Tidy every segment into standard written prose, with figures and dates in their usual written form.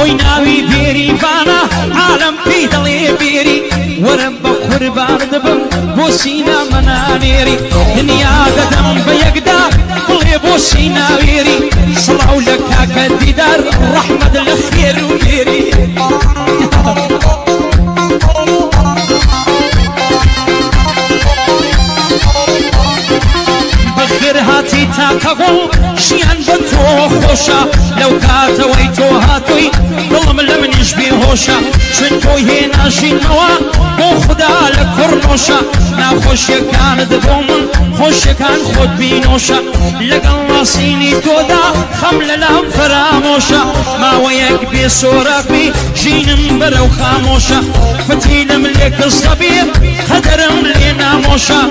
خۆی ناوی بێریبانە عالەم پێی دەڵێ بێری وەرە بە قوربان دەبم بۆ سینا مەنانێری دنیا دەدەم بە یەکدا بڵێ بۆ سیناوێری سڵاو لە کاکە دیدار ڕەحمەت لە خێر و لێری بەخێر هاتی تاکە گوڵ ژیان بە تۆ خۆشە لەو کاتەوەی تۆ هاتووی دڵم لە منیش بێهۆشە چون تۆی هێناژینەوە بۆ خوددا لە کوڕنۆشە ناخۆشیەکانت بۆ من خۆشیەکان خۆت بینۆشە لەگەڵ ڕاستینی تۆدا خەم لەلام فەرامۆشە ماوەیەک بێ سۆراقی ژینم بەرەو خامۆشە فتیلم لێ کەستە بێ قەدەرم لێ نامۆشە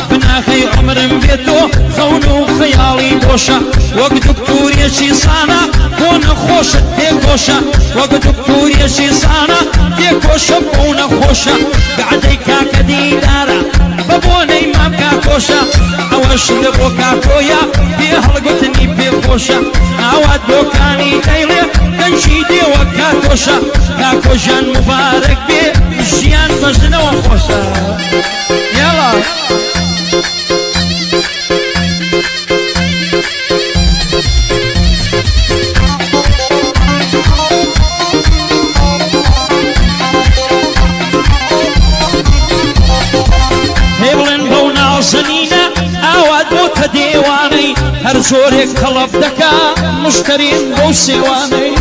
بناخەی عمرم بێتۆ خەون و خەیاڵی بۆشە وەک دکتۆریەکی سانە بۆ نەخۆشت پێکۆشە وەک دکتۆریەکی سانە پێکۆشە بۆ نەخۆشە گعدەی کاکە دیدارە بە بۆنەی مام کاکۆشە ئەوەش لە بۆ کاکۆیە پێ هەڵگوتنی پێخۆشە ئاوات بۆکانی دەیڵێ دەنجی دێوە کاکۆشە کاکۆژیان مبارەک بێ ژیان بەژنەوە خۆشە یاڵا دێوانەی هەر زۆرێک کەڵەب دەکا مشتەرین بۆ سێوانەی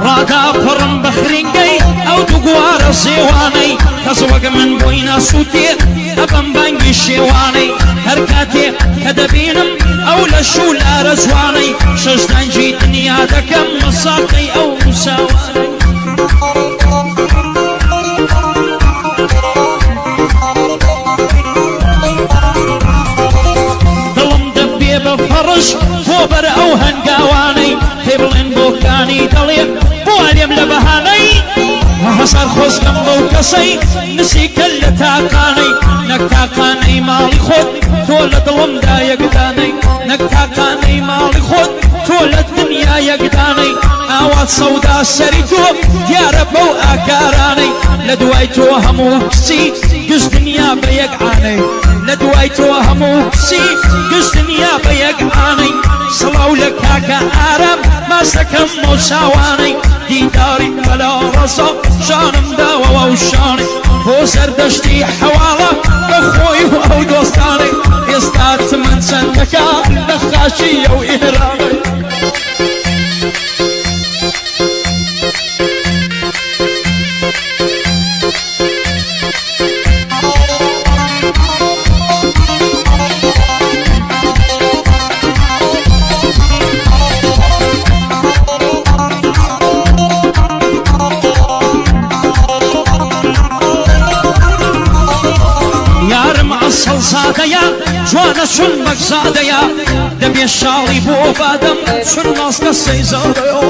ڕادا پڕم بە خرینگەی ئەو دووگوارە سێوانەی کەس وەک من بۆی ناسووتێ ئەبەم بانگی شێوانەی هەر کاتێ کە دەبینم ئەو لە شولارە جوانەی شەشدانجی دنیا دەکەم مەساقەی ئەو مساوانەی بۆ بەر ئەو هەنگاوانەی پێ بڵێن بۆکانی دەڵێ بۆ لێم لە بەهانەی هەسار خۆزگەم بەو کەسەی نسیکە لە تاقانەی نەک تاقانەی ماڵی خۆت تۆ لە دڵمدا یەکدانەی نەک تاقانەی ماڵی خۆت تۆ لە دنیا یەکدانەی ئاوات سەودا سەری تۆ دیارە بەو ئاکارانەی لە دوای تۆ هەموو کچی گشت دنیا بە یەکعانەی لە دوای تۆ هەموو کچی گشت دنیا بە یەکعانەی سڵاو لە کاکە ئارام ماسەکەم بۆ چاوانەی دیداری بەلا ڕەسە شانم داوەوە و شانەی بۆ سەردەشتی حەواڵە بە خۆی و ئەو دۆستانەی ئێستا من چەندەکە لە خاشی ئەو ئێرانەی سادەیە جوانە چون مەگزادەیە دەبێ شاڵی بۆ بادەم چون ماسکە سەیزادەیە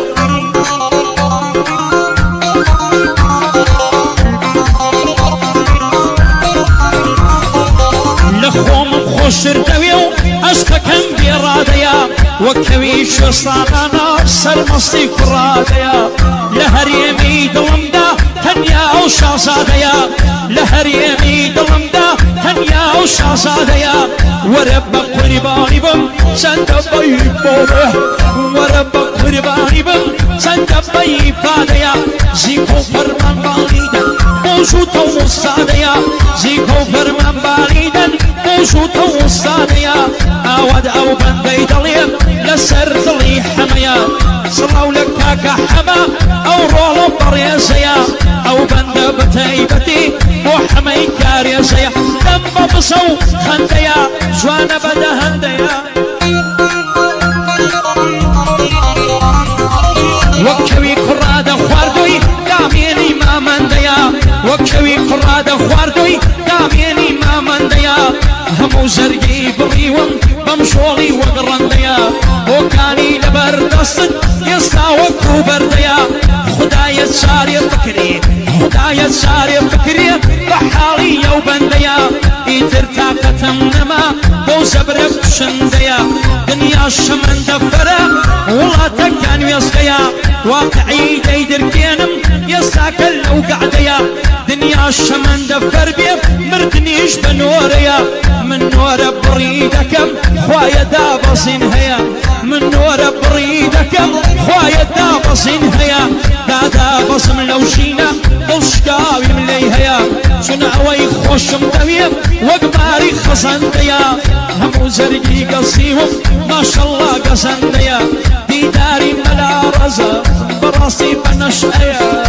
لە خۆمم خۆشتر دەوێ و عەشقەکەم بێڕادەیە وەکەوی شێستانانە سەرمەستی کوڕادەیە لە هەرێمی دڵمدا تەنیا ئەو شازادەیە لە هەرێمی دڵمدا تەنیا ئەو شازادەیە وەرە بە قوربانی بم چەندە بەی بۆڵێ وەرە بە قوربانی بم چەندە بەی فادەیە زیکۆ فەرمان باڵیدەن بۆژوتە و ئوستادەیە زیکۆ فەرمان باڵیدەن بۆژوتە و ئوستادەیە ئاوەد ئەو بەندەی دەڵێ لەسەر دڵی حەمەیە سڵاو لە کاکە حەمە ئەو ڕۆڵە بەڕێزەیە ئەو بەندە بەتایبەتی بۆ حەمەی کارێزەیە دەم بە بسە و خەندەیە جوانە بەدە هەندەیە وەکەوی کوڕادە خواردووی دامێنی مامەندەیە وەکەوی کوڕادە خواردووی دامێنی مامەندەیە هەموو زەرگی بڕیوم بەم شۆڵی وەک ڕەندەیە بۆکانی لەبەر دەستت ئێستا وەکو بەردەیە خدایە چارێ بکرێ خدایە چارێ بکرێ بە حاڵی ئەو بەندەیە ئیتر تاقەتم نەما زبرك شنديا دنيا الشمن دفرة ولا كان يسقيا واقعي ديدر كينم يساكل لو قعديا دنيا الشمن دفر بيه مردنيش بنوريا من نور بريدكم خوايا دابصين هيا من نور بريدكم خوايا دابصين هيا دابص من لو شينا بلشقاوي من لي هيا شنعوي خوشم دويب وقباري خصنديا همو زرقي قصيهم ما شاء الله قصنديا ديداري ملا رزا براسي بنشأيا